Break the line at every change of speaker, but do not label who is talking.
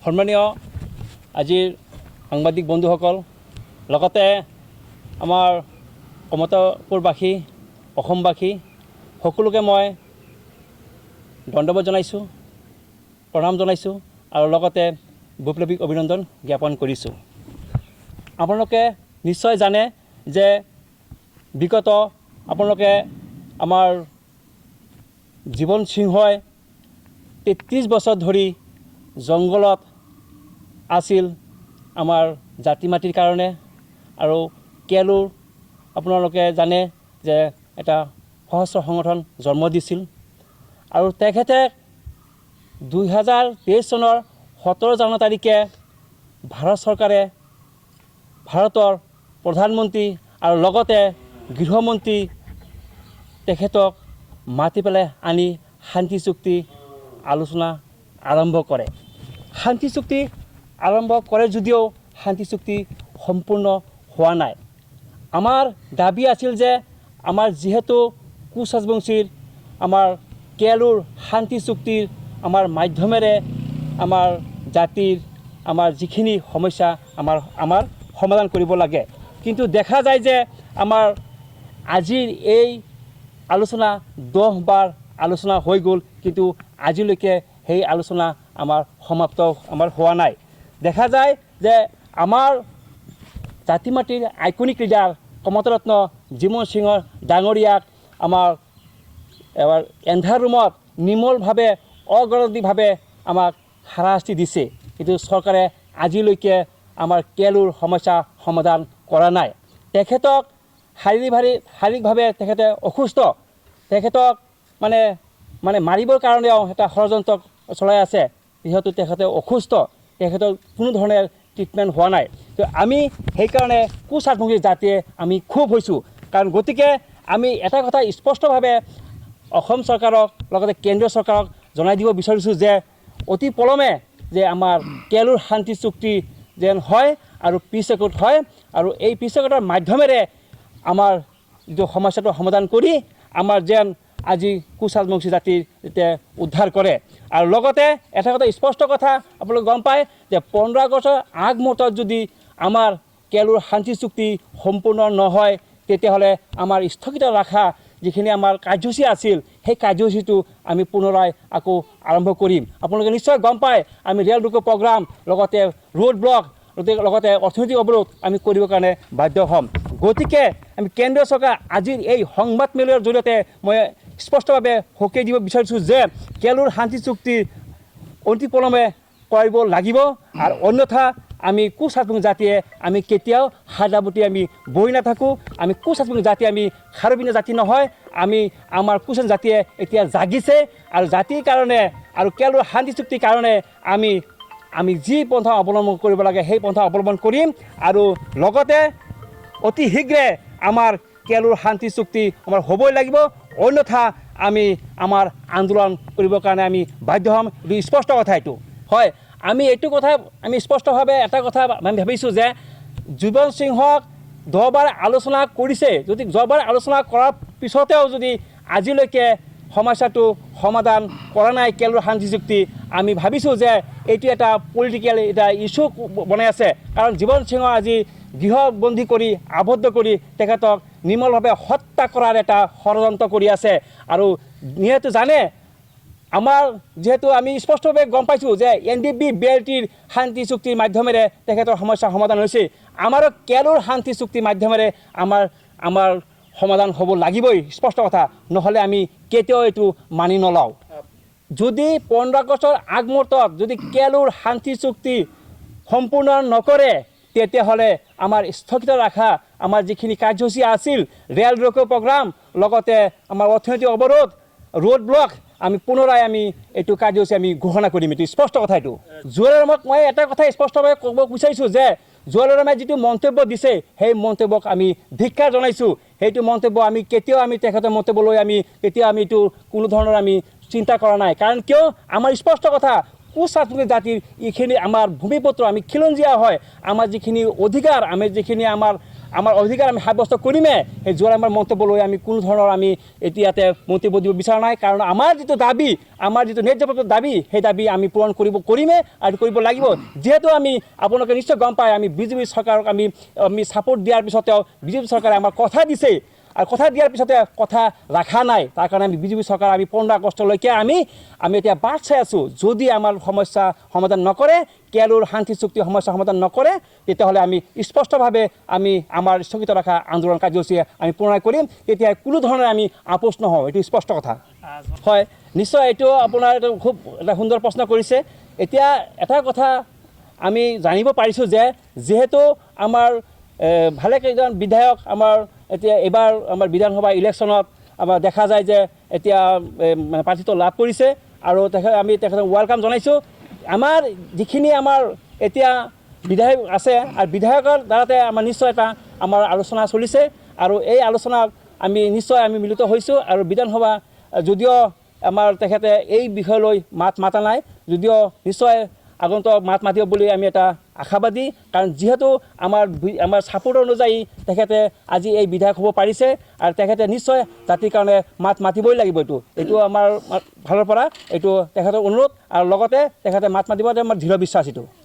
সন্মানীয় আজিৰ সাংবাদিক বন্ধুসকল লগতে আমাৰ কমতাপুৰবাসী অসমবাসী সকলোকে মই ধন্যবাদ জনাইছোঁ প্ৰণাম জনাইছোঁ আৰু লগতে বৈপ্লৱিক অভিনন্দন জ্ঞাপন কৰিছোঁ। আপোনালোকে নিশ্চয় জানে যে বিগত আপোনালোকে আমাৰ জীৱন সিংহই 33 বছৰ ধৰি জংঘলত আছিল আমাৰ জাতি মাটিৰ কাৰণে আৰু কেলুৰ আপোনালোকে জানে যে এটা সহস্ৰ সংগঠন জন্ম দিছিল আৰু তেখেতে 2023 চনৰ 17 জানুৱাৰী তাৰিখে ভাৰত চৰকাৰে ভাৰতৰ প্ৰধানমন্ত্ৰী আৰু লগতে গৃহমন্ত্ৰী তেখেতক মাতি পেলাই আনি শান্তি চুক্তি আলোচনা আৰম্ভ কৰে। শান্তি চুক্তি আৰম্ভ কৰে যদিও শান্তি চুক্তি সম্পূৰ্ণ হোৱা নাই। আমাৰ দাবী আছিল যে আমাৰ যিহেতু কোচ ৰাজবংশীৰ আমাৰ কেলুৰ শান্তি চুক্তিৰ আমাৰ মাধ্যমেৰে আমাৰ জাতিৰ আমাৰ যিখিনি সমস্যা আমাৰ সমাধান কৰিব লাগে, কিন্তু দেখা যায় যে আমাৰ আজিৰ এই আলোচনা 10 বাৰ আলোচনা হৈ গ'ল, কিন্তু আজিলৈকে সেই আলোচনা আমাৰ সমাপ্ত হোৱা নাই। দেখা যায় যে আমাৰ জাতি মাটিৰ আইকনিক লিডাৰ কমতৰত্ন জিমন সিঙৰ ডাঙৰীয়াক আমাৰ এবাৰ এন্ধাৰ ৰুমত নিৰ্মলভাৱে অগণতান্ত্ৰিকভাৱে আমাক হাৰাশাস্তি দিছে, কিন্তু চৰকাৰে আজিলৈকে আমাৰ কেলুৰ সমস্যা সমাধান কৰা নাই। তেখেতক শাৰীৰিকভাৱে তেখেতে অসুস্থ, তেখেতক মানে মাৰিবৰ কাৰণেও এটা ষড়যন্ত্ৰ চলাই আছে, যিহেতু তেখেতে অসুস্থ, তেখেতৰ কোনো ধৰণৰ ট্ৰিটমেণ্ট হোৱা নাই। তো আমি সেইকাৰণে কোচ ৰাজবংশী জাতিয়ে আমি খুব হৈছোঁ, কাৰণ গতিকে আমি এটা কথা স্পষ্টভাৱে অসম চৰকাৰক লগতে কেন্দ্ৰীয় চৰকাৰক জনাই দিব বিচাৰিছোঁ যে অতি পলমে যে আমাৰ কেলুৰ শান্তি চুক্তি যেন হয় আৰু পিছ ৰেকৰ্ড হয়, আৰু এই পিছ ৰেকৰ্ডৰ মাধ্যমেৰে আমাৰ যিটো সমস্যাটো সমাধান কৰি আমাৰ যেন আজি কোচ ৰাজবংশী জাতিৰ এতিয়া উদ্ধাৰ কৰে। আৰু লগতে এটা কথা স্পষ্ট কথা আপোনালোকে গম পায় যে 15 আগষ্টৰ আগমুহূৰ্তত যদি আমাৰ কেলুৰ শান্তি চুক্তি সম্পূৰ্ণ নহয়, তেতিয়াহ'লে আমাৰ স্থগিত ৰখা যিখিনি আমাৰ কাৰ্যসূচী আছিল সেই কাৰ্যসূচীটো আমি পুনৰাই আকৌ আৰম্ভ কৰিম। আপোনালোকে নিশ্চয় গম পায় আমি ৰেল ৰোকো প্ৰগ্ৰাম লগতে ৰোড ব্লক লগতে অৰ্থনৈতিক অৱৰোধ আমি কৰিবৰ কাৰণে বাধ্য হ'ম। গতিকে আমি কেন্দ্ৰীয় চৰকাৰ আজিৰ এই সংবাদমেলৰ জৰিয়তে মই স্পষ্টভাৱে সকীয়াই দিব বিচাৰিছোঁ যে কেলুৰ শান্তি চুক্তি অতি পলমে কৰিব লাগিব, আৰু অন্যথা আমি কোচ ৰাজবংশী জাতিয়ে আমি কেতিয়াও হাজাবুটি আমি বহি নাথাকোঁ। আমি কোচ ৰাজবংশী জাতি আমি খাৰবিনা জাতি নহয়, আমাৰ কোচ জাতিয়ে এতিয়া জাগিছে, আৰু জাতিৰ কাৰণে আৰু কেলুৰ শান্তি চুক্তিৰ কাৰণে আমি যি পন্থা অৱলম্বন কৰিব লাগে সেই পন্থা অৱলম্বন কৰিম, আৰু লগতে অতি শীঘ্ৰে আমাৰ কেলুৰ শান্তি চুক্তি আমাৰ হ'বই লাগিব, অন্যথা আমি আমাৰ আন্দোলন কৰিবৰ কাৰণে আমি বাধ্য হ'ম। এইটো স্পষ্ট কথা, এইটো হয়। আমি এইটো কথা আমি স্পষ্টভাৱে এটা কথা আমি ভাবিছোঁ যে জিমন সিঙক 10 বাৰ আলোচনা কৰিছে, যদি 10 বাৰ আলোচনা কৰাৰ পিছতেও যদি আজিলৈকে সমস্যাটো সমাধান কৰা নাই কেলুৰ শান্তি চুক্তি, আমি ভাবিছোঁ যে এইটো এটা পলিটিকেল এটা ইছ্যু বনাই আছে, কাৰণ জিমন সিঙক আজি গৃহবন্দী কৰি আবদ্ধ কৰি তেখেতক নিৰ্মলভাৱে হত্যা কৰাৰ এটা ষড়যন্ত্ৰ কৰি আছে। আৰু যিহেতু জানে আমাৰ যিহেতু আমি স্পষ্টভাৱে গম পাইছোঁ যে NDB BLTৰ শান্তি চুক্তিৰ মাধ্যমেৰে তেখেতৰ সমস্যা সমাধান হৈছে, আমাৰো কেলুৰ শান্তি চুক্তিৰ মাধ্যমেৰে আমাৰ সমাধান হ'ব লাগিবই, স্পষ্ট কথা, নহ'লে আমি কেতিয়াও এইটো মানি নলওঁ। যদি 15 আগষ্টৰ আগমুহূৰ্তত যদি কেলুৰ শান্তি চুক্তি সম্পূৰ্ণ নকৰে, তেতিয়াহ'লে আমাৰ স্থগিত ৰখা আমাৰ যিখিনি কাৰ্যসূচী আছিল ৰেল ৰোকো প্ৰগ্ৰাম লগতে আমাৰ অৰ্থনৈতিক অৱৰোধ ৰোড ব্লক আমি পুনৰাই এইটো কাৰ্যসূচী আমি ঘোষণা কৰিম, এইটো স্পষ্ট কথা। এইটো জুৱেলাৰমক মই এটা কথা স্পষ্টভাৱে ক'ব বিচাৰিছোঁ যে জুৱেলাৰমে যিটো মন্তব্য দিছে সেই মন্তব্যক আমি ধিক্কাৰ জনাইছোঁ। সেইটো মন্তব্য আমি কেতিয়াও তেখেতৰ মন্তব্য লৈ কেতিয়াও এইটো কোনো ধৰণৰ আমি চিন্তা কৰা নাই, কাৰণ কিয় আমাৰ স্পষ্ট কথা কোচ ৰাজবংশী জাতিৰ এইখিনি আমাৰ ভূমিপুত্ৰ, আমি খিলঞ্জীয়া হয়, আমাৰ যিখিনি অধিকাৰ, আমি যিখিনি আমাৰ আমাৰ অধিকাৰ আমি সাব্যস্ত কৰিমে সেই যোৱাৰ আমাৰ মন্তব্য লৈ আমি কোনো ধৰণৰ আমি এতিয়াতে মন্তব্য দিব বিচৰা নাই কাৰণ আমাৰ যিটো দাবী আমাৰ যিটো ন্যায্যপ্ৰাপ্ত দাবী সেই দাবী আমি পূৰণ কৰিমে আৰু কৰিব লাগিব যিহেতু আমি আপোনালোকে নিশ্চয় গম পায় আমি বিজেপি চৰকাৰক আমি ছাপোৰ্ট দিয়াৰ পিছতেও বিজেপি চৰকাৰে আমাৰ কথা দিছে আৰু কথা দিয়াৰ পিছতে কথা ৰখা নাই তাৰ কাৰণে আমি বিজেপি চৰকাৰ আমি 15 আগষ্টলৈকে আমি এতিয়া বাট চাই আছোঁ যদি আমাৰ সমস্যা সমাধান নকৰে কেয়াৰুৰ শান্তি চুক্তি সমস্যা সমাধান নকৰে তেতিয়াহ'লে আমি স্পষ্টভাৱে আমি আমাৰ স্থগিত ৰখা আন্দোলন কাৰ্যসূচী আমি পূৰণ কৰিম তেতিয়া কোনো ধৰণে আমি আপোচ নহওঁ এইটো স্পষ্ট কথা হয় নিশ্চয় এইটো আপোনাৰ এইটো খুব এটা সুন্দৰ প্ৰশ্ন কৰিছে এতিয়া এটা কথা আমি জানিব পাৰিছোঁ যে যিহেতু আমাৰ ভালেকেইজন বিধায়ক আমাৰ এতিয়া এবাৰ আমাৰ বিধানসভা ইলেকশ্যনত আমাৰ দেখা যায় যে এতিয়া প্ৰাৰ্থিত্ব লাভ কৰিছে আৰু আমি তেখেতক ৱেলকাম জনাইছোঁ আমাৰ যিখিনি আমাৰ এতিয়া বিধায়ক আছে আৰু বিধায়কৰ দ্বাৰাতে আমাৰ নিশ্চয় এটা আমাৰ আলোচনা চলিছে আৰু এই আলোচনাত আমি নিশ্চয় আমি মিলিত হৈছোঁ আৰু বিধানসভা যদিও আমাৰ তেখেতে এই বিষয়লৈ মাত মাতা নাই যদিও নিশ্চয় আগন্তুক মাত মাতিব বুলি আমি এটা আশাবাদী কাৰণ যিহেতু আমাৰ ছাপোৰ্ট অনুযায়ী তেখেতে আজি এই বিধায়ক হ'ব পাৰিছে আৰু তেখেতে নিশ্চয় জাতিৰ কাৰণে মাত মাতিবই লাগিব এইটো আমাৰ ফালৰ পৰা এইটো তেখেতৰ অনুৰোধ আৰু লগতে তেখেতে মাত মাতিব আমাৰ দৃঢ় বিশ্বাস এইটো